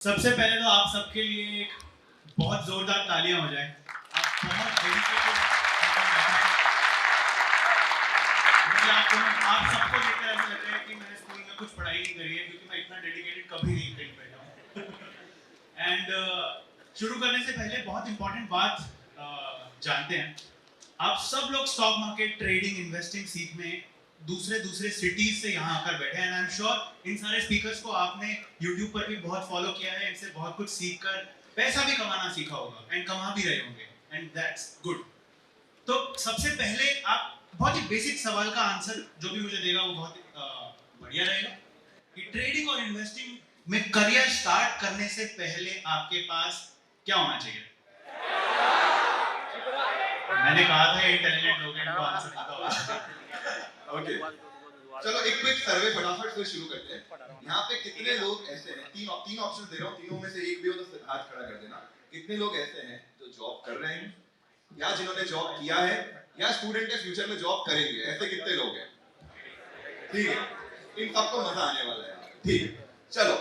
सबसे पहले तो आप सबके लिए एक बहुत जोरदार तालियां हो जाए। आप बहुत डेडिकेटेड मुझे आप सबको देखकर ऐसा लग रहा है कि मैंने स्कूल में कुछ पढ़ाई नहीं करी है, क्योंकि मैं इतना डेडिकेटेड कभी नहीं कहीं बैठा हूँ। एंड शुरू करने से पहले बहुत इंपॉर्टेंट बात जानते हैं। आप सब लोग स्टॉक मार्केट, ट्रेडिंग, इन्वेस्टिंग सीखने दूसरे दूसरे सिटीज से यहाँ आकर बैठे हैं। And I am sure in सारे स्पीकर्स को आपने यूट्यूब पर भी बहुत फॉलो किया है, इनसे बहुत कुछ सीख कर पैसा भी कमाना सीखा होगा एंड कमा भी रहे होंगे, एंड दैट्स गुड। तो सबसे पहले आप बहुत ही बेसिक सवाल का आंसर जो भी मुझे देगा वो बहुत बढ़िया रहेगा कि ट्रेडिंग और इन्वेस्टिंग में करियर स्टार्ट करने से पहले आपके पास क्या होना चाहिए। मैंने कहा था इंटेलिजेंट लोग हैं, इनको आंसर पता होगा। ओके, चलो एक क्विक सर्वे फटाफट से शुरू करते हैं। यहाँ पे कितने लोग ऐसे हैं, तीन ऑप्शन दे रहा हूँ, तीनों में से एक भी हो तो हाथ खड़ा कर देना। कितने लोग ऐसे हैं जो जॉब कर रहे हैं या जिन्होंने जॉब किया है या स्टूडेंट है फ्यूचर में जॉब करेंगे, ऐसे कितने लोग हैं? ठीक है, इन सबको मजा आने वाला है। ठीक है, चलो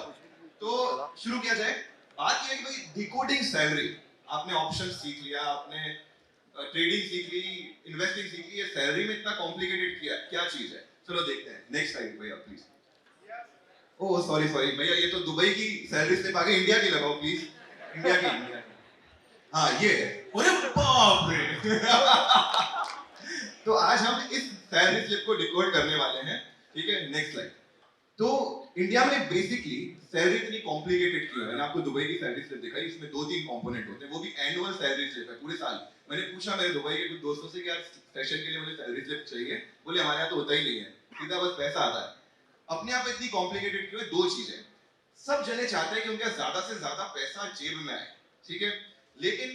तो शुरू किया जाए। बात यह है कि भाई डिकोडिंग सैलरी, आपने ऑप्शन सीख लिया, आपने ट्रेडिंग सीख ली, इन्वेस्टिंग सीख ली, ये सैलरी में इतना कॉम्प्लिकेटेड क्या चीज है? चलो देखते हैं नेक्स्ट स्लाइड भैया प्लीज। ओह सॉरी सॉरी भैया, ये तो दुबई की सैलरी स्लिप आ गई, इंडिया की लगाओ प्लीज। इंडिया की हाँ ये है। अरे बाप रे। तो आज हम इस सैलरी स्लिप को डिकोड करने वाले हैं। ठीक है, नेक्स्ट स्लाइड। तो इंडिया में बेसिकली सैलरी इतनी कॉम्प्लिकेटेड क्यों है? मैंने आपको दुबई की सैलरी स्लिप दिखाई, इसमें 2-3 कंपोनेंट होते हैं, वो भी एनुअल सैलरी स्लिप है पूरे साल। मैंने पूछा मेरे दुबई के कुछ दोस्तों से कि यार सेशन के लिए मुझे सैलरी स्लिप चाहिए, बोले हमारे यहाँ तो होता ही नहीं है, सीधा बस पैसा आता है। अपने आप इतनी कॉम्प्लिकेटेड क्यों है? दो चीजें। सब जने चाहते हैं कि उनका ज्यादा से ज्यादा पैसा जेब में आए, ठीक है, लेकिन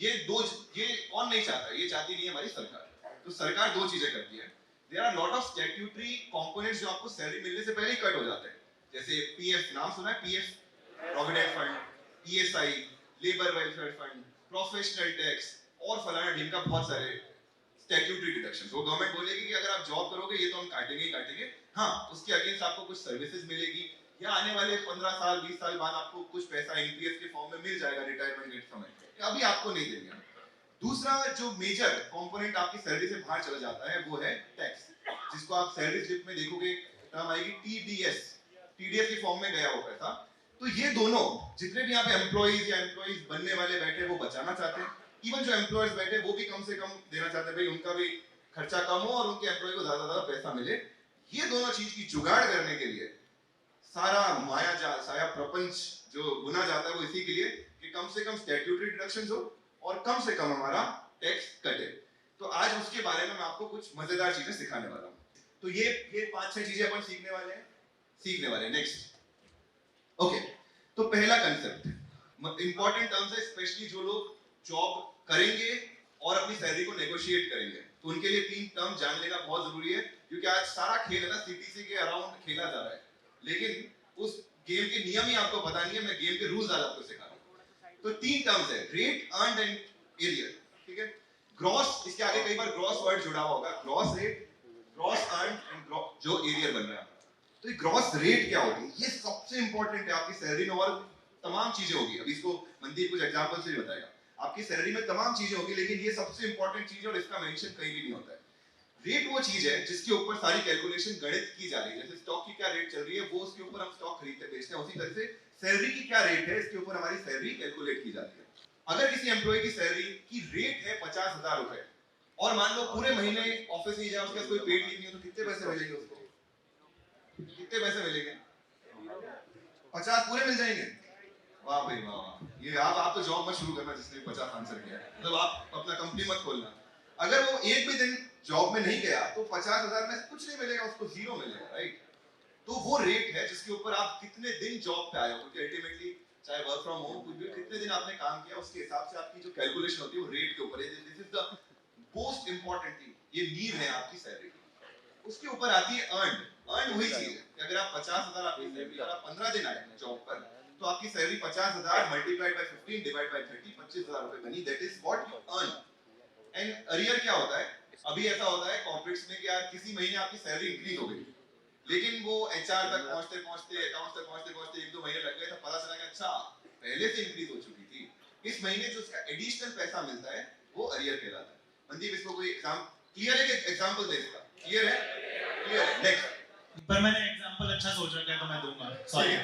ये कौन नहीं चाहता? ये चाहती नहीं है हमारी सरकार। तो सरकार दो चीजें करती है। There are lot of statutory components जो आपको सैलरी मिलने से पहले ही कट हो जाते हैं, जैसे पीएफ, नाम सुना है? PF, provident fund, ESI, labour welfare fund, professional tax और फलाना ढीम का बहुत सारे स्टैट्यूटरी डिडक्शंस। वो गवर्नमेंट बोलेगी कि अगर आप जॉब करोगे ये तो हम काटेंगे ही काटेंगे, हाँ उसके अगेंस्ट आपको कुछ सर्विसेज मिलेगी या आने वाले 15 साल 20 साल बाद आपको कुछ पैसा एनपीएस के फॉर्म में मिल जाएगा रिटायरमेंट के समय, अभी आपको नहीं देंगे। दूसरा जो मेजर कंपोनेंट आपकी सैलरी से बाहर चला जाता है वो है टैक्स, जिसको आप सैलरी स्लिप में देखोगे टर्म आएगी टीडीएस। टीडीएस के फॉर्म में गया वो पैसा। तो ये दोनों जितने भी यहाँ पे एम्प्लॉइज या एम्प्लॉइज बनने वाले बैठे वो बचाना चाहते हैं। इवन जो एम्प्लॉयर्स बैठे वो भी कम से कम देना चाहते हैं, भाई उनका भी खर्चा कम हो और उनके एम्प्लॉय को ज्यादा ज्यादा पैसा मिले। ये दोनों चीज की जुगाड़ करने के लिए सारा माया जाल, सारा प्रपंच जो बुना जाता है वो इसी के लिए कि कम से कम स्टैट्यूटरी डिडक्शंस हो और कम से कम हमारा टैक्स कटे। तो आज उसके बारे में मैं आपको कुछ मजेदार चीजें सिखाने वाला हूं। तो ये 5-6 चीजें अपन सीखने वाले हैं। नेक्स्ट, ओके, तो पहला कंसेप्ट इंपॉर्टेंट टर्म्स है, स्पेशली जो लोग जॉब करेंगे और अपनी सैलरी को नेगोशिएट करेंगे, तो उनके लिए 3 टर्म जान लेना बहुत जरूरी है, क्योंकि आज सारा खेल है ना सीटीसी के अराउंड खेला जा रहा है, लेकिन उस गेम के नियम ही आपको पता नहीं है। मैं गेम के रूल्स आज आपको सिखा रहा हूं। तो 3 टर्म्स है, रेट, अर्न्ड एंड एरियर। ठीक है, ग्रॉस, इसके आगे कई बार ग्रॉस वर्ड जुड़ा होगा, gross rate, gross earned and जो एरियर बन रहा है। तो ये ग्रॉस रेट क्या होगी? ये सबसे इंपॉर्टेंट है आपकी सैलरी में, और तमाम चीजें होगी, अभी इसको मनदीप कुछ एग्जांपल से बताएगा। आपकी सैलरी में तमाम चीजें होगी, लेकिन ये सबसे इंपॉर्टेंट चीज है और इसका मेंशन कहीं भी नहीं होता है। रेट वो चीज है जिसके ऊपर सारी कैलकुलेशन गणित की जा रही है। जैसे स्टॉक की क्या रेट चल रही है वो उसके ऊपर हम स्टॉक खरीदते बेचते हैं, उसी तरह से सैलरी की क्या रेट है इसके ऊपर हमारी सैलरी कैलकुलेट की जाती है। अगर किसी एम्प्लॉय की सैलरी की रेट है 50,000 रुपए और मान लो पूरे महीने ऑफिस नहीं जाए, उसके पास कोई पेड लीव नहीं हो, तो कितने पैसे मिलेंगे उसको? कितने पैसे मिलेंगे? 50 पूरे मिल जाएंगे? वाह भाई वाह, ये आप तो जॉब मत शुरू करना जिसने 50 आंसर किया है, मतलब आप अपना कंपनी मत खोलना। अगर वो एक भी दिन जॉब में नहीं गया तो 50,000 में कुछ नहीं मिलेगा उसको, जीरो मिलेगा, राइट? तो वो रेट है जिसके ऊपर आप कितने दिन जॉब पे आए हो, क्योंकि अल्टीमेटली चाहे वर्क फ्रॉम होम कुछ भी, कितने दिन आपने काम किया उसके हिसाब से आपकी जो कैलकुलेशन होती है वो रेट के ऊपर है। This is the most important thing, ये नींव है आपकी सैलरी की। उसके ऊपर आती है अर्न। अर्न वही चीज है कि अगर आप 50,000 आपकी सैलरी और आप 15 दिन आए जॉब पर, तो आपकी salary 50,000 multiplied by 15 divide by 30, 25,000 रुपए बनी। That is what you earn. And arrear क्या होता है? अभी ऐसा होता है कॉर्पोरेट्स में कि यार किसी महीने आपकी सैलरी इंक्रीज हो गई, लेकिन वो एचआर तक पहुंचते पहुंचते अकाउंट्स तक पहुंचते पहुंचते 1-2 महीने लग गए, तो पता चला कि अच्छा पहले से इंक्रीज हो चुकी थी। इस महीने जो उसका एडिशनल पैसा मिलता है वो अरियर कहलाता है। मनदीप, इसको कोई क्लियर है कि एग्जांपल दे इसका? क्लियर है? क्लियर है। नेक्स्ट। पर मैंने एग्जांपल अच्छा सोच रखा है तो मैं दूंगा, सॉरी।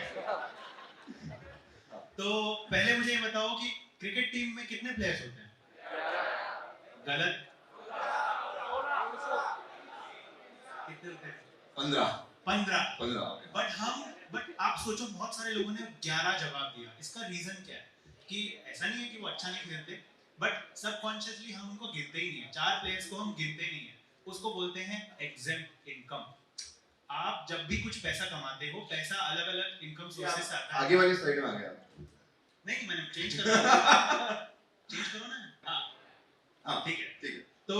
तो पहले मुझे ये बताओ कि क्रिकेट टीम में कितने प्लेयर्स होते हैं? गलत। कितने होते हैं? 15 15। 15। बट आप सोचो, बहुत सारे लोगों ने 11 जवाब दिया। इसका रीजन क्या है? कि ऐसा नहीं है कि वो अच्छा नहीं खेलते, बट सबकॉन्शियसली हम उनको गिनते ही नहीं है। 4 प्लेयर्स को हम गिनते नहीं है। उसको बोलते हैं एग्जेम्प्ट इनकम। आप जब भी कुछ पैसा कमाते हो, पैसा अलग अलग इनकम सोर्सेस से आता है। आगे वाली स्लाइड में आ गया। नहीं, मैंने चेंज कर दिया। चेंज करो ना। हाँ ठीक है। ठीक है। तो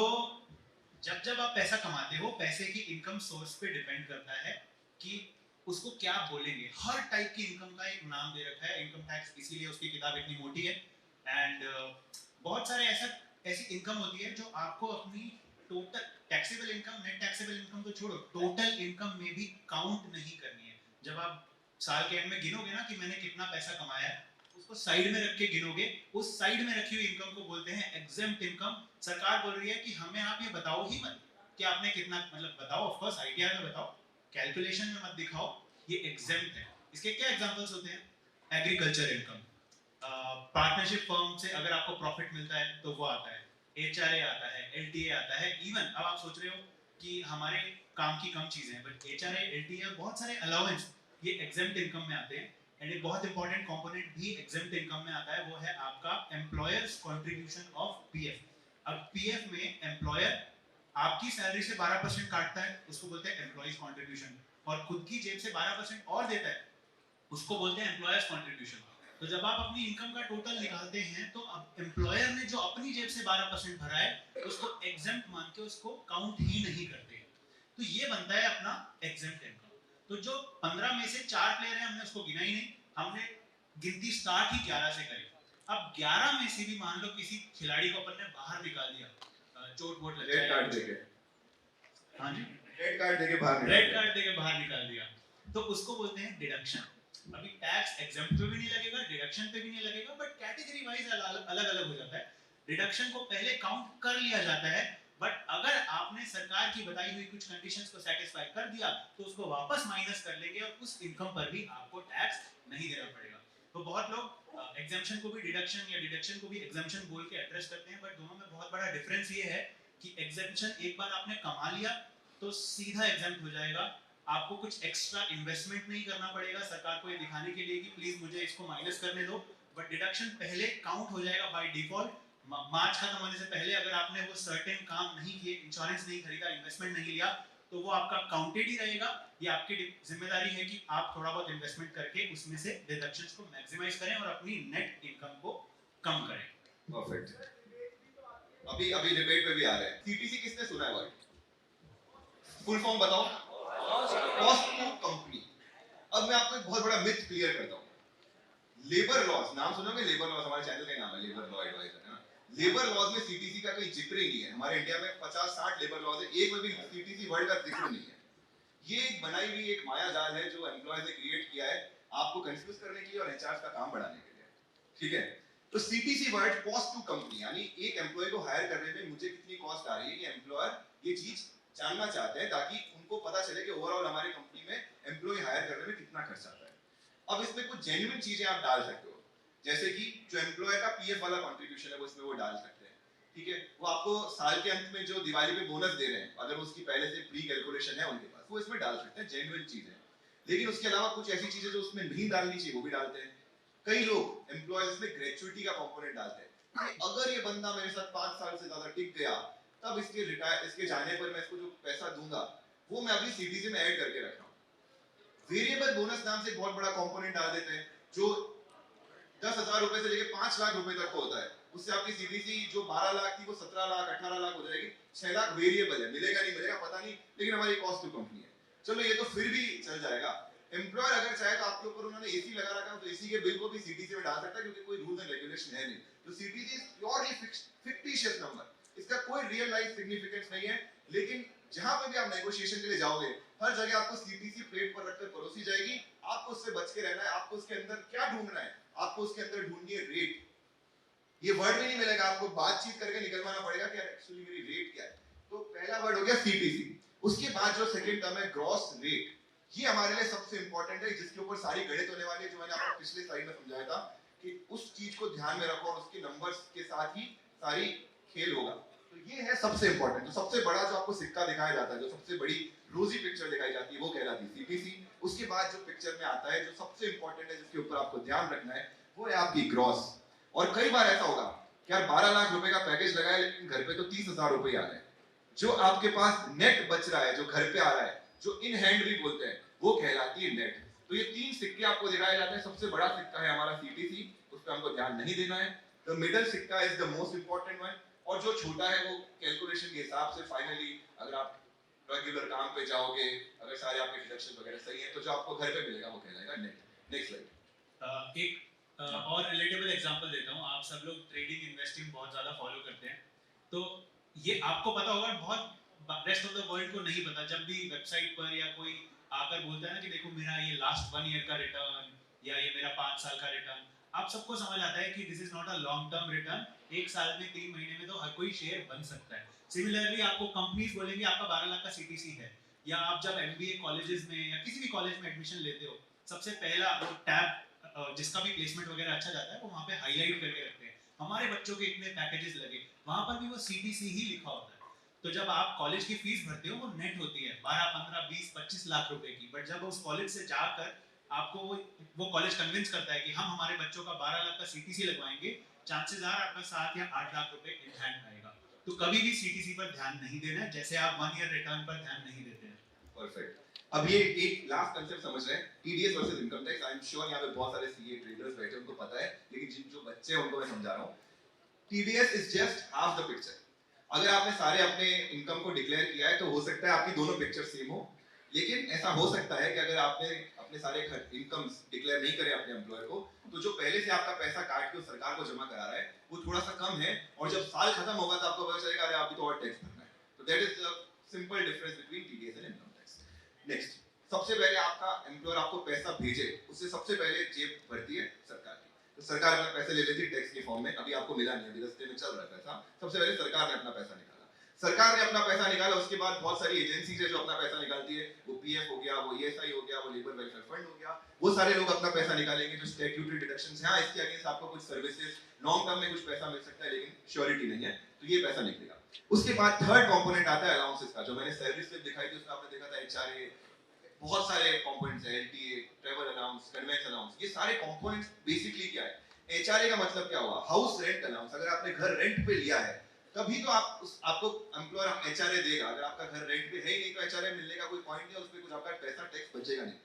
जब जब आप पैसा कमाते हो, पैसे की इनकम सोर्स पे डिपेंड करता है कि उसको क्या बोलेंगे। हर टाइप की इनकम का एक नाम दे रखा है इनकम टैक्स, इसीलिए उसकी किताब इतनी मोटी है। एंड बहुत सारे ऐसी इनकम होती है जो आपको अपनी total taxable income, net taxable income तो छोड़ो, टोटल इनकम में भी काउंट नहीं करनी है। जब आप साल के एंड में गिनोगे ना कि मैंने कितना पैसा कमाया है, उसको साइड में रख के गिनोगे। उस साइड में रखी हुई इनकम को बोलते हैं एग्जेम्प्ट इनकम। सरकार बोल रही है कि हमें आप ये बताओ ही मत कि आपने कितना, मतलब बताओ, ऑफ कोर्स आईटीआर में बताओ, कैलकुलेशन में मत दिखाओ, ये एग्जेम्प्ट है। इसके क्या एग्जांपल्स होते हैं? एग्रीकल्चर इनकम, पार्टनरशिप फर्म से अगर आपको प्रॉफिट मिलता है तो वो आता है, एचआरए आता है, एलटीए आता है। इवन अब आप सोच रहे हो कि हमारे काम की कम चीजें हैं, बट एचआरए, एलटीए और बहुत सारे अलाउंस ये एग्जेम्प्ट इनकम में आते हैं। एंड एक बहुत इंपॉर्टेंट कंपोनेंट भी एग्जेम्प्ट इनकम में आता है, वो है आपका एम्प्लॉयर्स कंट्रीब्यूशन ऑफ पीएफ। अब पीएफ में एम्प्लॉयर आपकी सैलरी से 12% काटता है, उसको बोलते हैं एम्प्लॉयज कंट्रीब्यूशन, और खुद की जेब से 12% और देता है, उसको बोलते हैं एम्प्लॉयर्स कंट्रीब्यूशन। तो जब आप अपनी इनकम का टोटल निकालते हैं तो अब एम्प्लॉयर ने जो अपनी जेब से 12% भरा है, उसको एग्जेम्प्ट मान के उसको काउंट ही नहीं करते। तो ये बनता है अपना एग्जेम्प्ट इनकम। तो जो 15 में से 4 प्लेयर हैं, हमने उसको गिना ही नहीं, हमने गिनती स्टार्ट ही 11 से करी। अब 11 में से भी मान लो किसी खिलाड़ी को अपन ने बाहर निकाल दिया, चोट वोट लग जाए, रेड कार्ड देके। हाँ जी, रेड कार्ड देके बाहर निकाल दिया, तो उसको बोलते हैं डिडक्शन। अभी टैक्स एग्जेम्प्ट पे भी नहीं लगेगा, डिडक्शन पे भी नहीं लगेगा, बट कैटेगरी वाइज अलग अलग हो जाता है। डिडक्शन को पहले काउंट कर लिया जाता है, बट अगर आपने सरकार की बताई हुई कुछ कंडीशंस को सेटिस्फाई कर दिया तो उसको वापस माइनस कर लेंगे और उस इनकम पर भी आपको टैक्स नहीं देना पड़ेगा। तो बहुत लोग एग्जेम्पशन को भी डिडक्शन या डिडक्शन को भी एग्जेम्पशन बोल के एड्रेस करते हैं, बट दोनों में बहुत बड़ा डिफरेंस ये है कि एग्जेम्पशन एक बार आपने कमा लिया तो सीधा एग्जेम्प्ट हो जाएगा। आपको कुछ एक्स्ट्रा इन्वेस्टमेंट नहीं करना पड़ेगा सरकार को ये दिखाने के लिए कि प्लीज मुझे इसको माइनस करने दो, बट डिडक्शन पहले काउंट हो जाएगा बाय डिफॉल्ट। मार्च खत्म होने से पहले अगर आपने वो सर्टेन काम नहीं किए, इंश्योरेंस नहीं खरीदा, इन्वेस्टमेंट नहीं लिया, तो वो आपका काउंटेड ही रहेगा। ये आपकी जिम्मेदारी है कि आप थोड़ा बहुत इन्वेस्टमेंट करके उसमें से डिडक्शंस को मैक्सिमाइज करें और अपनी नेट इनकम को कम करें। परफेक्ट। अभी अभी डिबेट पे भी आ रहे हैं। सीटीसी किसने सुना है वर्ड? फुल फॉर्म बताओ। Cost to company. अब मैं आपको एक बहुत बड़ा मिथ क्लियर करता हूँ। लेबर लॉज, नाम सुनोगे? लेबर लॉज हमारे चैनल का नाम है, लेबर लॉ एडवाइजर, है ना। लेबर लॉज में सीटीसी का कोई जिक्र ही नहीं है। हमारे इंडिया में 50-60 लेबर लॉज है, एक में भी सीटीसी वर्ड का जिक्र नहीं है। ये एक बनाई हुई एक माया जाल है जो एम्प्लॉयज ने क्रिएट किया है आपको कंफ्यूज करने के लिए और एचआर का काम बढ़ाने के लिए, ठीक है। तो CTC word cost to company, यानी एक एम्प्लॉय को हायर करने में मुझे कितनी कॉस्ट आ रही है, ये एम्प्लॉयर ये चीज जानना चाहते हैं ताकि उनको पता चले कि ओवरऑल हमारी कंपनी में एम्प्लॉय हायर करने में कितना खर्च आता है। अब इसमें कुछ जेन्युइन चीजें आप डाल सकते हो, जैसे कि जो एम्प्लॉयर का पीएफ वाला कंट्रीब्यूशन है वो इसमें वो डाल सकते हैं, ठीक है। वो आपको साल के अंत में जो दिवाली पे बोनस दे रहे हैं, अगर उसकी पहले से प्री कैलकुलेशन है उनके पास, वो इसमें डाल सकते हैं, जेन्युइन चीजें। लेकिन उसके अलावा कुछ ऐसी चीजें जो उसमें नहीं डालनी चाहिए वो भी डालते हैं। कई लोग एम्प्लॉयज इसमें ग्रेचुइटी का कंपोनेंट डालते हैं, अगर ये बंदा मेरे साथ 5 साल से ज्यादा टिक गया तब इसके जाने पर मैं इसको जो पैसा दूंगा वो मैं अभी सीटीसी में ऐड करके रख रहा हूं। वेरिएबल बोनस नाम से एक बहुत बड़ा कंपोनेंट डाल देते हैं जो 10,000 रुपए से लेकर 5 लाख रुपए तक का होता है। उससे आपकी सीटीसी जो 12 लाख थी वो 17 लाख 18 लाख हो जाएगी। 6 लाख वेरिएबल है, मिलेगा नहीं मिलेगा पता नहीं, लेकिन हमारी कॉस्ट टू कंपनी है। चलो ये तो फिर भी चल जाएगा। एम्प्लॉयर अगर चाहे तो आपके ऊपर उन्होंने एसी लगा रखा है तो एसी के बिल को भी सीटीसी में डाल सकता है, क्योंकि कोई रूल्स एंड रेगुलेशन है नहीं। तो CTC is purely fictitious number, इसका कोई रियल लाइफ सिग्निफिकेंस नहीं है। लेकिन जहां पे भी आप नेगोशिएशन के लिए जाओगे, हर जगह आपको सीटीसी प्लेट पर रखकर परोसी जाएगी। आपको उससे बच के रहना है। आपको उसके अंदर क्या ढूंढना है? आपको उसके अंदर ढूंढनी है रेट। ये वर्ड भी नहीं मिलेगा आपको, बातचीत करके निकलवाना पड़ेगा कि एक्चुअली मेरी रेट क्या है। तो पहला वर्ड हो गया सीटीसी। उसके बाद जो सेकंड टर्म है ग्रॉस रेट, ये हमारे लिए सबसे इंपॉर्टेंट है, जिसके ऊपर सारी गणित होने वाली है, जो मैंने आपको पिछले स्लाइड में समझाया था कि उस चीज को ध्यान में रखो और उसके नंबर्स के साथ ही सारी खेल होगा। तो ये है सबसे इंपॉर्टेंट। तो सबसे बड़ा जो आपको सिक्का दिखाया जाता है, जो सबसे बड़ी रोजी पिक्चर दिखाई जाती है, वो कहलाती है सीटीसी। उसके बाद जो पिक्चर में आता है, जो सबसे इंपॉर्टेंट है, जिसके ऊपर आपको ध्यान रखना है, वो है आपकी ग्रॉस। और कई बार ऐसा होगा कि यार 12 लाख रुपए का पैकेज लगाया, लेकिन घर पे तो 30,000 रुपए आ रहे हैं। जो आपके पास नेट बच रहा है, जो घर पे आ रहा है, जो इन हैंड भी बोलते हैं, वो कहलाती है नेट। तो ये तीन सिक्के आपको दिखाए जाते हैं। सबसे बड़ा सिक्का है हमारा सीटीसी, उस पर हमको ध्यान नहीं देना है। द मिडल सिक्का is the most important one, और जो छोटा है वो कैलकुलेशन के हिसाब से फाइनली, अगर आप रेगुलर काम पे जाओगे, अगर सारे आपके डिडक्शन वगैरह सही है, तो जो आपको घर पे मिलेगा वो कहलाएगा नेट। Next slide. एक और रिलेटेबल एग्जांपल देता हूँ। आप सब लोग ट्रेडिंग इन्वेस्टिंग बहुत ज़्यादा फॉलो करते हैं, तो ये आपको पता होगा, बहुत रेस्ट ऑफ द वर्ल्ड को नहीं पता। जब भी वेबसाइट पर या कोई आकर बोलता है ना कि देखो मेरा ये लास्ट 1 ईयर का रिटर्न या ये मेरा 5 साल का रिटर्न, आप सबको समझ आता है कि this is not a long term return. एक साल में 3 महीने में तो हर कोई शेयर बन सकता है। सिमिलरली आपको कंपनीज बोलेंगे आपका 12 लाख का सीटीसी है, या आप जब एमबीए कॉलेजेस में या किसी भी कॉलेज में एडमिशन लेते हो, सबसे पहला वो टैब जिसका भी प्लेसमेंट वगैरह अच्छा जाता है, वो वहाँ पे हाईलाइट करके रखते हैं हमारे बच्चों के इतने पैकेजेस लगे, वहाँ पर भी वो सीटीसी ही लिखा होता है। तो जब आप कॉलेज की फीस भरते हो, वो नेट होती है 12, 15, 20, 25 लाख रुपए की। बट जब उस कॉलेज से जाकर आपको वो कॉलेज कन्विंस करता है कि हम हमारे बच्चों का 12 लाख का सीटीसी लगवाएंगे, चांसेस आर आपका 7 या 8 लाख रुपए इन हैंड आएगा। तो कभी भी सीटीसी पर ध्यान नहीं देना है, जैसे आप 1 ईयर रिटर्न पर ध्यान नहीं देते हैं। परफेक्ट। अब ये एक लास्ट कंसेप्ट समझ रहे हैं, TDS versus income tax. I am sure यहाँ पे बहुत सारे सीए ट्रेडर्स बैठे हैं, उनको पता है, लेकिन जिन जो बच्चे हैं उनको मैं समझा रहा हूँ। TDS is just half the picture. अगर आपने सारे अपने इनकम को डिक्लेयर किया है, तो हो सकता है आपकी दोनों पिक्चर सेम हो, लेकिन ऐसा हो सकता है कि अगर आपने अपने सारे इनकम्स डिक्लेयर नहीं करे अपने एम्प्लॉयर को, तो जो पहले से आपका पैसा काट के सरकार को जमा करा रहा है, वो थोड़ा सा कम है, और जब साल खत्म होगा तो आपको पता चलेगा अरे अभी तो और टैक्स भरना है। तो that is the simple difference between TDS and income tax. Next, सबसे पहले आपका एम्प्लॉयर आपको पैसा भेजे, उससे सबसे पहले जेब भरती है सरकार की। तो सरकार अपना पैसे ले लेती है टैक्स के फॉर्म में। अभी आपको मिला नहीं, अभी रास्ते में चल रहा है पैसा। सबसे पहले सरकार ने अपना पैसा निकाला। सरकार ने अपना पैसा निकाला, उसके बाद बहुत सारी एजेंसीज है जो अपना पैसा निकालती है। वो पीएफ हो गया, वो ईएसआई हो गया, वो लेबर वेलफेयर फंड हो गया, वो सारे लोग अपना पैसा निकालेंगे। जो स्टैट्यूटरी डिडक्शंस हैं, इसके अगेंस्ट आपको कुछ सर्विसेज लॉन्ग टर्म में कुछ पैसा मिल सकता है, लेकिन श्योरिटी नहीं है, तो ये पैसा निकलेगा। उसके बाद थर्ड कंपोनेंट आता है अलाउंसेस का, जो मैंने सैलरी स्लिप दिखाई थी उसमें आपने देखा था एचआरए, बहुत सारे कंपोनेंट्स हैं, LTA, travel allowance, convince allowance. ये सारे कंपोनेंट्स बेसिकली क्या है? एचआरए का मतलब क्या हुआ? House rent allowance. अगर आपने घर रेंट पे लिया है, तभी तो आपको एम्प्लॉयर एचआरए देगा। अगर आपका घर रेंट पे है ही नहीं, तो एचआरए मिलने का कोई पॉइंट नहीं है, उस पे कुछ आपका पैसा टैक्स बचेगा नहीं।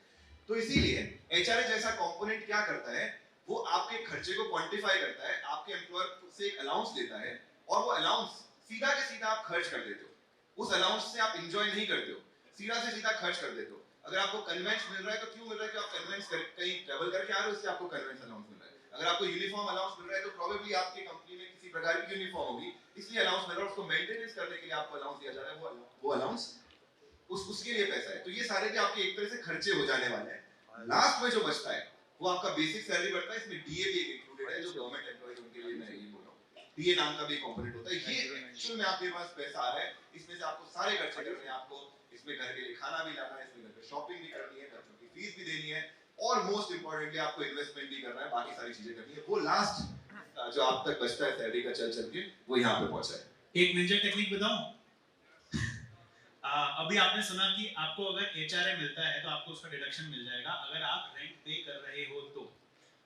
तो इसीलिए एचआरए जैसा कंपोनेंट क्या करता है, वो आपके खर्चे को क्वांटिफाई करता है, आपके एम्प्लॉयर से एक अलाउंस देता है, और वो अलाउंस सीधा के सीधा आप खर्च कर देते हो। उस अलाउंस से आप एंजॉय नहीं करते हो, सीधा से सीधा खर्च कर देते हो। अगर आपको कन्वेंस मिल रहा है, तो क्यों मिल रहा है? कि आप कन्वेंस कहीं ट्रैवल करके आ रहे हो, इससे आपको कन्वेंस अलाउंस मिल रहा है। अगर आपको यूनिफॉर्म अलाउंस मिल रहा है, तो प्रोबेबली आपकी कंपनी में किसी प्रकार की यूनिफॉर्म होगी, इसलिए अलाउंस मिल रहा है। उसको मेंटेनेंस करने के लिए आपको अलाउंस दिया जा रहा है, वो अलाउंस उसके लिए पैसा है। तो ये सारे भी आपके एक तरह से खर्चे हो जाने वाले हैं। लास्ट में जो बचता है वो आपका बेसिक सैलरी बढ़ता है। इसमें डीए भी इंक्लूडेड है, जो गवर्नमेंट एम्प्लॉयज उनके लिए मैं ये बोल रहा हूँ। डीए नाम का भी कंपोनेंट होता है। ये एक्चुअल में आपके पास पैसा आ रहा है, इसमें से आपको सारे खर्चे करने हैं। आपको इसमें घर के लिए खाना भी लाना है, इसमें घर पे शॉपिंग भी करनी है, बच्चों की फीस भी देनी है, और मोस्ट इंपॉर्टेंटली आपको इन्वेस्टमेंट भी करना है, बाकी सारी चीजें करनी है। वो लास्ट जो आप तक बचता है सैलरी का चल चल के, वो यहाँ पे पहुंचा है। एक निंजा टेक्निक बताऊं? अभी आपने सुना कि आपको अगर एचआरए मिलता है तो आपको उसका डिडक्शन मिल जाएगा अगर आप रेंट पे कर रहे हो तो,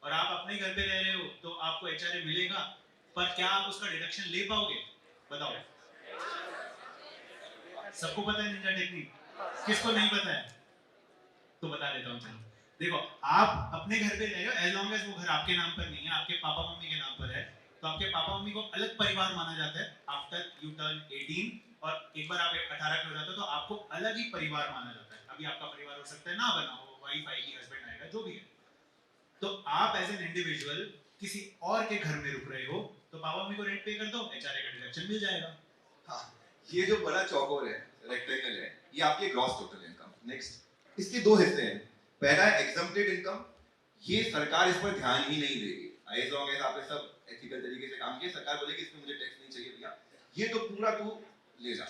और आप अपने घर पे रह रहे हो तो आपको एचआरए मिलेगा, पर क्या आप उसका डिडक्शन ले पाओगे? बताओ। सबको पता है निंजा टेक्निक, किसको नहीं पता है? तो बता देता हूँ। चलो देखो, आप अपने घर पे रह रहे हो, एज लॉन्ग एज वो घर आपके नाम पर नहीं है, आपके पापा मम्मी के नाम पर है, तो आपके पापा मम्मी को अलग परिवार माना जाता है। आफ्टर यू टर्न 18 और एक बार आप 18 के हो जाते हो, तो आपको अलग ही परिवार माना जाता है। अभी आपका परिवार हो सकता है ना बना हो, वाइफ आएगी, हस्बैंड आएगा, जो भी है। तो आप एज एन इंडिविजुअल किसी और के घर में रुक रहे हो, तो पापा मम्मी को रेंट पे कर दो, एचआरए का डिडक्शन मिल जाएगा। हाँ, ये जो बड़ा चौकोर है, रेक्टेंगल है, ये आपकी ग्रॉस टोटल इनकम। नेक्स्ट, इसके दो हिस्से हैं। पहला है एग्जम्प्टेड इनकम, ये सरकार इस पर ध्यान ही नहीं देगी। एज लॉन्ग एज आपने सब एथिकल तरीके से काम किया, सरकार बोलेगी इसमें मुझे टैक्स नहीं चाहिए भैया, ये तो पूरा तू ले जा।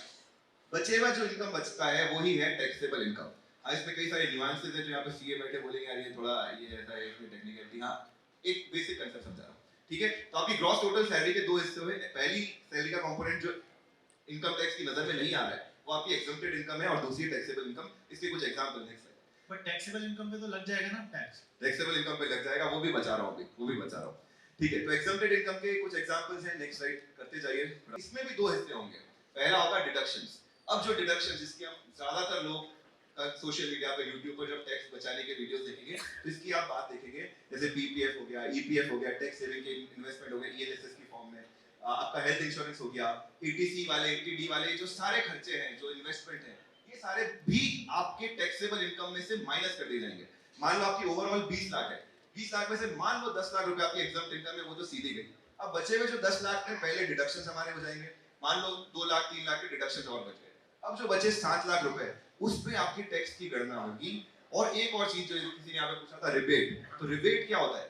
बचे हुआ जो इनकम बचता है वही है टैक्सेबल इनकम। इसमें कई सारे न्यूआंसेस हैं जो यहाँ पे सीए बैठे बोलेंगे यार ये थोड़ा ये ऐसा है, इसमें टेक्निकलिटी। हाँ, एक बेसिक कंसेप्ट समझा रहा हूँ, ठीक है। तो आपकी ग्रॉस टोटल सैलरी के दो हिस्से हुए। पहली सैलरी का कंपोनेंट जो इनकम टैक्स की नजर में नहीं आ रहा है वो आपकी एग्जम्प्टेड इनकम है, और दूसरी टैक्सेबल इनकम। इसके कुछ एग्जांपल नेक्स्ट है। बट टैक्सेबल इनकम पे तो लग जाएगा ना टैक्स। टैक्सेबल इनकम पे लग जाएगा, वो भी बचा रहा हूँ अभी, वो भी बचा रहा हूँ, ठीक है। तो एग्जम्प्टेड इनकम के कुछ एग्जांपल्स हैं, नेक्स्ट स्लाइड करते जाइए। इसमें भी दो हिस्से होंगे। पहला होगा डिडक्शंस। अब जो डिडक्शंस, जिसकी हम ज्यादातर लोग सोशल मीडिया पे, यूट्यूब पर जब टैक्स बचाने के वीडियोस देखेंगे तो इसकी आप बात देखेंगे, जैसे पीपीएफ हो गया, ईपीएफ हो गया, टैक्स सेविंग के इन्वेस्टमेंट हो गया ईएलएसएस की फॉर्म में, आपका हेल्थ इंश्योरेंस हो गया, ईटीसी वाले, ईटीडी वाले, जो सारे खर्चे हैं, जो इन्वेस्टमेंट है, ये सारे भी आपके टैक्सेबल इनकम में से माइनस कर दिए जाएंगे। मान लो आपकी ओवरऑल 20 लाख है, 20 लाख में से मान लो 10 लाख रुपए आपकी एग्जम्प्ट इनकम है, वो तो सीधी गई। अब बचे हुए जो 10 लाख के पहले डिडक्शंस हमारे हो जाएंगे, मान लो 2 लाख 3 लाख के डिडक्शंस और बच गए। अब जो बचे 7 लाख रुपए, उस पे आपकी टैक्स की गणना होगी। और एक और चीज जो किसी ने यहाँ पे पूछा था, रिबेट। तो रिबेट क्या होता है?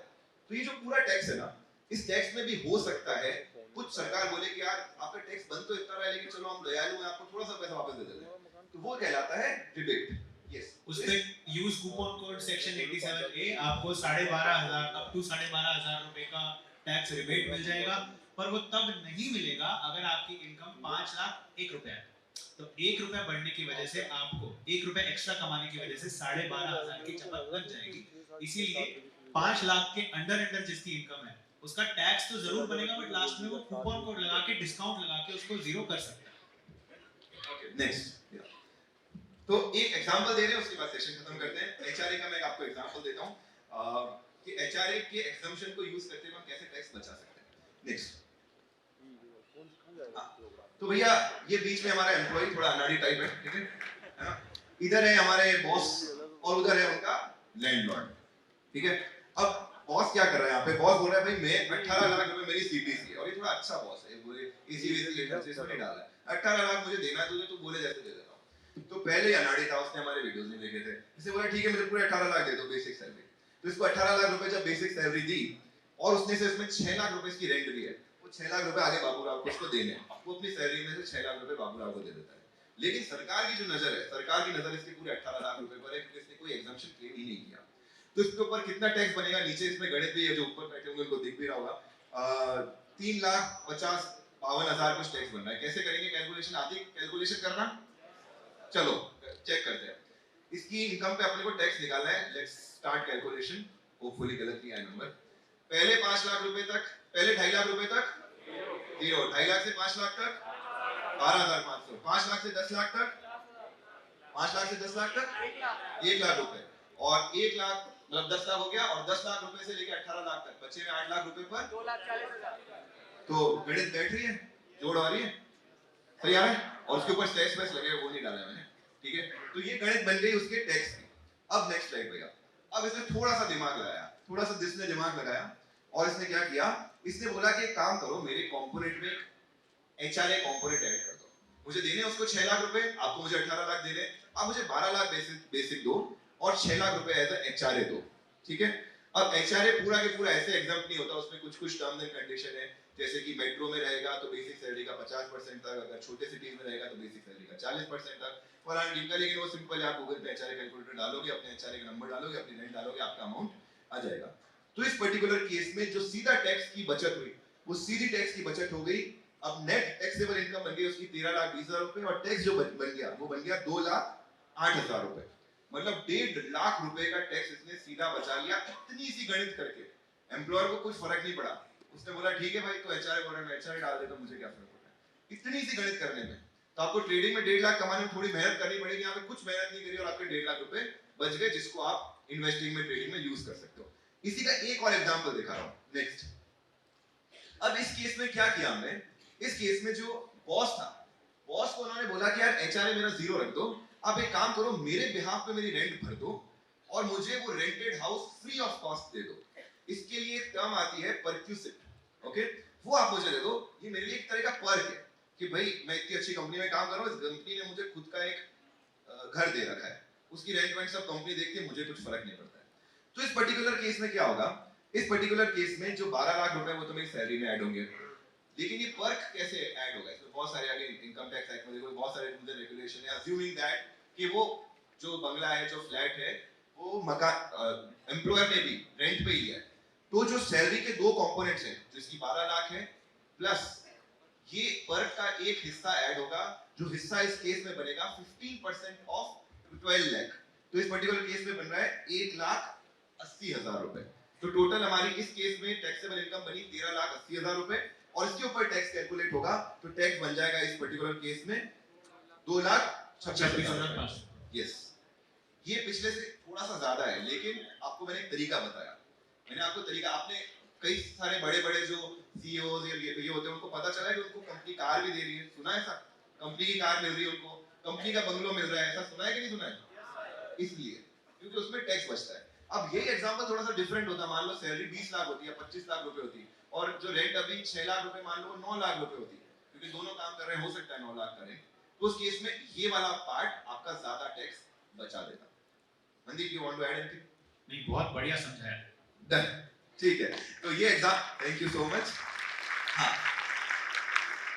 तो ये जो पूरा टैक्स है ना, इस टैक्स में भी हो सकता है कुछ सरकार बोले कि यार आपका टैक्स बन तो इतना रहा है, लेकिन चलो हम दयालु हैं, आपको थोड़ा सा पैसा वापस दे देते हैं, तो वो कहलाता है रिबेट। यस, उस पे use coupon code section 87A आपको 12,500 अप टू 12,500 रुपए का टैक्स रिबेट मिल जाएगा। पर वो तब नहीं मिलेगा अगर आपकी इनकम 5 लाख 1 रुपया है। तो 1 रुपया बढ़ने की वजह से आपको 1 रुपया एक्स्ट्रा कमाने की वजह से 12,500 की चपत लग जाएगी। इसीलिए 5 लाख के अंडर अंडर जिसकी इनकम है उसका टैक्स तो जरूर बनेगा, बट लास्ट में वो कूपन कोड लगा के, डिस्काउंट लगा के उसको जीरो कर सकता है। Okay, next. तो एक एग्जांपल दे रहे हैं, उसके बाद सेशन खत्म करते हैं। एचआरए का मैं आपको एग्जांपल देता हूं कि एचआरए के एग्जम्पशन को यूज करते हुए हम कैसे टैक्स बचा सकते हैं। नेक्स्ट। तो भैया ये बीच में हमारा एम्प्लॉय थोड़ा अनाड़ी टाइप है, ठीक है ना? इधर है हमारे बॉस और उधर है उनका लैंडलॉर्ड, ठीक है। अब बॉस क्या कर रहा है यहाँ पे? बॉस बोल रहा है भाई मैं 18 लाख रुपए मेरी सीटीसी है, और ये थोड़ा अच्छा बॉस है, बोले इसी वजह से खर्चे इसमें नहीं डाला है। 18 लाख मुझे देना है तुझे, तो बोले जैसे दे देता हूँ। तो पहले अनाड़ी था, उसने हमारे वीडियोस नहीं देखे थे, इसे बोला ठीक है मुझे पूरे 18 लाख दे दो बेसिक सैलरी। तो इसको 18 लाख रुपए जब बेसिक सैलरी दी, और उसने से इसमें 6 लाख रुपए इसकी रेंट दी है, वो 6 लाख रुपए आगे बाबूराव को उसको देने हैं, वो अपनी सैलरी में से 6 लाख रुपए बाबूराव को दे देता है। लेकिन सरकार की जो नजर है, सरकार की नजर इसके पूरे 18 लाख रुपए पर है, क्योंकि इसने कोई एग्जम्पशन क्लेम ही नहीं किया। तो इसके ऊपर कितना टैक्स बनेगा, नीचे इसमें गणित भी है, जो ऊपर बैठे होंगे उनको दिख भी रहा होगा। 3,50,52,000 कुछ टैक्स बन रहा है। कैसे करेंगे कैलकुलेशन? आती कैलकुलेशन करना? चलो चेक करते हैं। इसकी इनकम पे अपने को टैक्स निकालना है। Let's start calculation. होपफुली गलत नहीं आया नंबर। पहले 5 लाख रुपए तक, पहले 2.5 लाख रुपए तक जीरो, 2.5 लाख से 5 लाख तक 12,500, 5 लाख से 10 लाख तक, 5 लाख से 10 लाख तक 1 लाख रुपए, और 1 लाख मतलब 10 लाख हो गया, और 10 लाख रुपए से लेके 18 लाख तक बचे हुए 8 लाख रुपए पर 2,40,000। तो गणित बैठ रही है, जोड़ आ रही है, सही आ रहा है, और उसके ऊपर टैक्स वैक्स लगे वो नहीं डाला मैंने, ठीक है। तो ये गणित बन गई उसके टैक्स की। अब नेक्स्ट स्लाइड भैया। अब इसने थोड़ा सा दिमाग लगाया, थोड़ा सा जिसने दिमाग लगाया, और इसने क्या किया, इसने बोला कि एक काम करो, मेरे कंपोनेंट में एचआरए कंपोनेंट ऐड कर दो। मुझे देने उसको 6 लाख रुपए, आपको मुझे 18 लाख देने, आप मुझे 12 लाख बेसिक दो और 6 लाख रुपए एज एचआरए दो, ठीक है। अब एचआरए पूरा के पूरा ऐसे एग्जाम्प्ट नहीं होता, उसमें कुछ कुछ टर्म्स एंड कंडीशन है, जैसे कि मेट्रो में रहेगा तो बेसिक सैलरी का 50% तक, अगर छोटे सिटीज में रहेगा तो बेसिक सैलरी का 40% तक, फलाना ढिमका। लेकिन वो सिंपल है, आप गूगल पे एचआरए कैलकुलेटर डालोगे, अपने एचआरए का नंबर डालोगे, अपनी रेंट डालोगे, आपका अमाउंट आ जाएगा। तो इस पर्टिकुलर केस में जो सीधा टैक्स की बचत हुई, वो सीधी टैक्स की बचत हो गई। अब नेट टैक्सेबल इनकम बन गई उसकी 13,20,000 रुपए, और टैक्स जो बन गया वो बन गया 2,08,000 रुपए। मतलब 1.5 लाख रुपए का टैक्स इसने सीधा बचा लिया, इतनी सी गणित करके। एम्प्लॉयर को कुछ फर्क नहीं पड़ा, उसने बोला ठीक है भाई तो एचआरए बोल रहा है, एचआरए डाल दे तो मुझे क्या फर्क पड़ता है, इतनी सी गणित करने में। तो आपको ट्रेडिंग में 1.5 लाख कमाने में थोड़ी मेहनत करनी पड़ेगी, यहाँ पे कुछ मेहनत नहीं करी और आपके 1.5 लाख रुपए बच गए, जिसको आप इन्वेस्टिंग में, ट्रेडिंग में यूज कर सकते हो। इसी का एक और एग्जांपल दिखा रहा हूं, नेक्स्ट। अब इस केस में क्या किया हमने, इस केस में जो बॉस था, बॉस को उन्होंने बोला कि यार एचआरए मेरा 0 रख दो, आप एक काम करो, मेरे बिहाफ पे मेरी रेंट भर दो और मुझे वो rented house free of cost दे दो। इसके लिए एक टर्म आती है परक्यूसिट, ओके, वो आप मुझे दे दो। ये मेरे लिए एक तरह का पर्क है कि भाई मैं इतनी अच्छी कंपनी में काम कर रहा हूँ, इस कंपनी ने मुझे खुद का एक घर दे रखा है, उसकी रेंट वेंट सब कंपनी देखती है, मुझे कुछ फर्क नहीं पड़ता है। तो इस पर्टिकुलर केस में क्या होगा, इस पर्टिकुलर केस में जो 12 लाख रुपए वो तो मेरी सैलरी में ऐड होंगे, लेकिन ये पर्क कैसे ऐड होगा, इसमें बहुत सारे आगे इनकम टैक्स एक्ट में देखो बहुत सारे रूल्स एंड रेगुलेशन है, अज्यूमिंग दैट कि वो जो बंगला है, जो फ्लैट है, वो मकान एम्प्लॉयर ने भी रेंट पे ही लिया है। तो जो सैलरी के दो कंपोनेंट्स हैं, जिसकी 12 लाख है प्लस ये पर्क का एक हिस्सा ऐड होगा, जो हिस्सा इस केस में बनेगा 15% ऑफ 12 लाख। तो इस पर्टिकुलर केस में बन रहा है 1,80,000 रुपए। तो टोटल हमारी इस केस में टैक्सेबल इनकम बनी 13,80,000 रुपए, और इसके ऊपर टैक्स कैलकुलेट होगा तो टैक्स बन जाएगा इस पर्टिकुलर केस में 2,26,000। यस, ये पिछले से थोड़ा सा ज्यादा है, लेकिन आपको मैंने एक तरीका बताया, मैंने आपको तरीका, आपने कई सारे बड़े बड़े जो सीईओज या ये होते हैं उनको पता चला है कि उनको कंपनी कार भी दे रही है, सुना है ऐसा, कंपनी की कार मिल रही है उनको, कंपनी का बंगलो मिल रहा है, ऐसा सुना है कि नहीं सुना है? इसलिए क्योंकि उसमें टैक्स बचता है। अब यही एग्जांपल थोड़ा सा डिफरेंट होता, मान लो सैलरी 20 लाख होती है, 25 लाख रुपए होती है, और जो रेंट अभी 6 लाख रुपए मान लो 9 लाख रुपए होती है, क्योंकि दोनों काम कर रहे हैं, हो सकता है 9 लाख करें, तो उस केस में ये वाला पार्ट आपका ज्यादा टैक्स बचा देगा। Mandeep, you want to add anything? नहीं, बहुत बढ़िया समझाया। डन, ठीक है। तो ये exam, thank you so much. हाँ,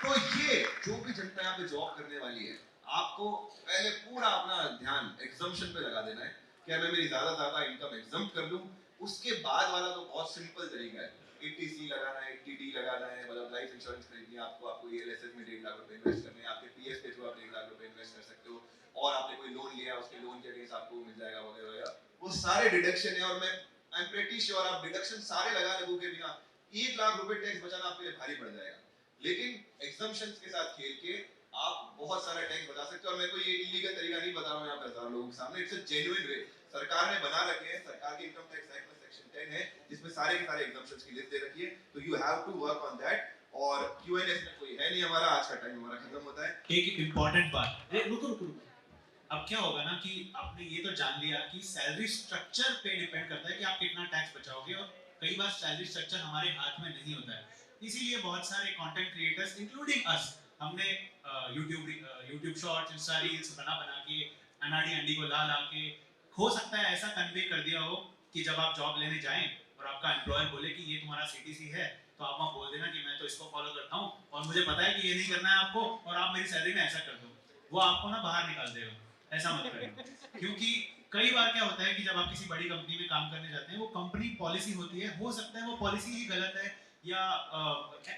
तो ये जो भी जनता यहाँ पे जॉब करने वाली है, आपको पहले पूरा अपना ध्यान एग्जम्पशन पे लगा देना है कि मैं मेरी ज्यादा इनकम एग्जम्प कर लूं। उसके बाद वाला तो बहुत सिंपल तरीका है, एटीसी लगाना है, टीडी लगाना है, मतलब लाइफ इंश्योरेंस खरीदनी है आपको, आपको ईएलएसएस में 1.5 लाख रुपए इन्वेस्ट करने हैं, आपके पीएस पे जो आप 1.5 लाख रुपए इन्वेस्ट कर सकते हो, और आपने कोई लोन लिया उसके लोन के अगेंस्ट आपको मिल जाएगा वगैरह वगैरह, वो सारे डिडक्शन है। और मैं आई एम प्रीटी श्योर आप डिडक्शन सारे लगा लोगे बिना 1 लाख रुपए टैक्स बचाना आपके लिए भारी पड़ जाएगा, लेकिन एग्जम्पशंस के साथ खेल के आप बहुत सारा टैक्स बचा सकते हो। और मैं कोई ये इलीगल तरीका नहीं बता रहा हूँ यहाँ पे हजारों लोगों के सामने, इट्स अ जेन्युइन वे, सरकार ने बना रखे हैं, सरकार के इनकम टैक्स एक्ट में सेक्शन 10 है जिसमें सारे के सारे एग्जम्पशंस की लिस्ट दे रखी है, तो you have to work on that. और क्यूएनए में कोई है नहीं हमारा, आज का टाइम हमारा खत्म होता है। एक इंपॉर्टेंट बात, रुको रुको रुको, अब क्या होगा ना कि आपने ये तो जान लिया कि सैलरी स्ट्रक्चर पे डिपेंड करता है कि आप कितना टैक्स बचाओगे, और कई बार सैलरी स्ट्रक्चर हमारे हाथ में नहीं होता है, इसीलिए बहुत सारे कंटेंट क्रिएटर्स इंक्लूडिंग अस, हमने यूट्यूब शॉर्ट्स, इंस्टा रील्स बना बना के अनाड़ी अंडी को ला ला के, हो सकता है ऐसा कन्वे कर दिया हो कि जब आप जॉब लेने जाएं और आपका एम्प्लॉयर बोले कि ये तुम्हारा सीटीसी है, तो आप वहाँ बोल देना कि मैं तो इसको फॉलो करता हूँ और मुझे पता है कि ये नहीं करना है आपको, और आप मेरी सैलरी में ऐसा कर दो, वो आपको ना बाहर निकाल देगा। ऐसा मत करिए, क्योंकि कई बार क्या होता है कि जब आप किसी बड़ी कंपनी में काम करने जाते हैं, वो कंपनी पॉलिसी होती है, हो सकता है वो पॉलिसी ही गलत है या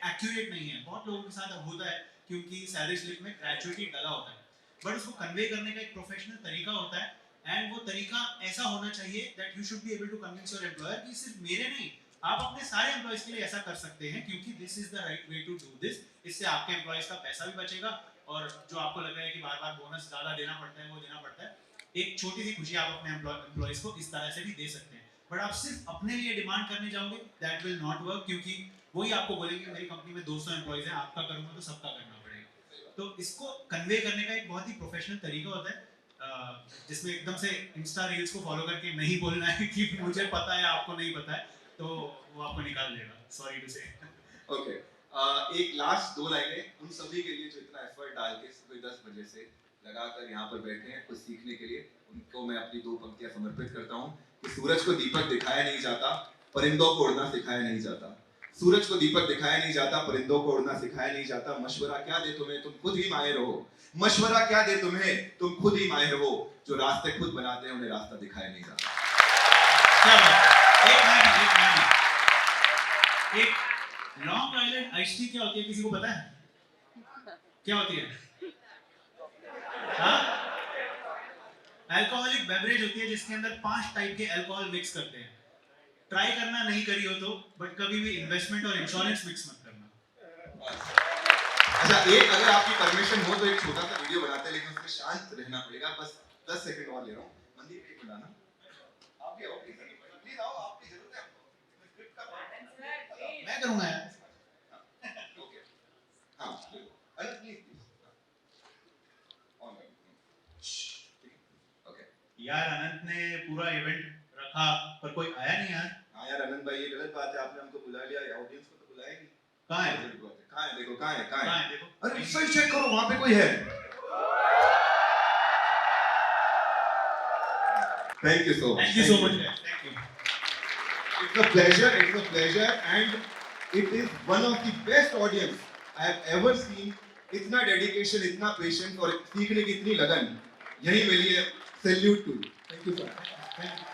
एक्यूरेट नहीं है, बहुत लोगों के साथ होता है क्योंकि सैलरी स्लिप में ग्रेजुएटी डाला होता है, बट उसको कन्वे करने का एक प्रोफेशनल तरीका होता है, एंड वो तरीका ऐसा होना चाहिए that you should be able to convince your employer कि सिर्फ मेरे नहीं, आप अपने सारे एम्प्लॉयज के लिए ऐसा कर सकते हैं, क्योंकि this is the right way to do this. इससे आपके एम्प्लॉयज का पैसा भी बचेगा, और जो आपको लग रहा है कि बार बार बोनस ज्यादा देना पड़ता है वो देना पड़ता है, एक छोटी सी खुशी आप अपने एम्प्लॉयज को इस तरह से भी दे सकते हैं। बट आप सिर्फ अपने लिए डिमांड करने जाओगे, दैट विल नॉट वर्क, क्योंकि वही आपको बोलेंगे मेरी कंपनी में 200 एम्प्लॉयज हैं, आपका करूंगा तो सबका करना पड़ेगा। तो इसको कन्वे करने का एक बहुत ही प्रोफेशनल तरीका होता है, जिसमें एकदम से इंस्टा रील्स को फॉलो करके नहीं बोलना है कि मुझे पता है आपको नहीं पता है, तो वो आपको निकाल देगा, सॉरी टू से। ओके, एक लास्ट 2 लाइनें उन सभी के लिए जो इतना एफर्ट डाल के सुबह 10 बजे से लगाकर यहाँ पर बैठे हैं कुछ सीखने के लिए, उनको मैं अपनी 2 पंक्तियां समर्पित करता हूँ कि सूरज को दीपक दिखाया नहीं जाता, परिंदों को उड़ना सिखाया नहीं जाता। सूरज को दीपक दिखाया नहीं जाता, परिंदों को उड़ना सिखाया नहीं जाता। मशवरा क्या दे तुम्हें, तुम खुद ही माहिर हो। मशवरा क्या दे तुम्हें, तुम खुद ही माहिर हो। जो रास्ते खुद बनाते हैं उन्हें रास्ता दिखाया नहीं जाता। क्या बात, एक लॉन्ग आइलैंड आइस टी क्या होती है, किसी को पता है क्या होती है? हाँ, अल्कोहलिक बेवरेज होती है जिसके अंदर 5 टाइप के अल्कोहल मिक्स करते हैं। ट्राई करना नहीं करी हो तो, बट कभी भी इन्वेस्टमेंट और इंश्योरेंस मिक्स मत करना। अच्छा, एक अगर आपकी परमिशन हो तो एक छोटा सा वीडियो बनाते हैं, लेकिन उसमें शांत रहना पड़ेगा, बस 10 सेकंड और ले रहा हूँ। मनदीप एक बुलाना, आप भी आओ प्लीज आओ, आपकी जरूरत है हमको। स्क्रिप्ट का मैं करूंगा यार। ओके, हाँ अनंत प्लीज ऑन ओके। यार अनंत ने पूरा इवेंट रखा पर कोई आया नहीं यार। हाँ यार अनंत भाई, ये गलत बात है, आपने हमको बुला लिया, ऑडियंस को तो बुलाया नहीं। कहाँ है? कहाँ है? देखो कहाँ है? कहाँ कहाँ है? है? देखो. अरे सही चेक करो, वहां पे कोई है. Thank you so much. Thank you so much, guys. Thank you. It's a pleasure. It's a pleasure, and it is one of the best audience I have ever seen. इतना डेडिकेशन, इतना patience और सीखने की इतनी लगन यही मिली है. Salute to. Thank you sir.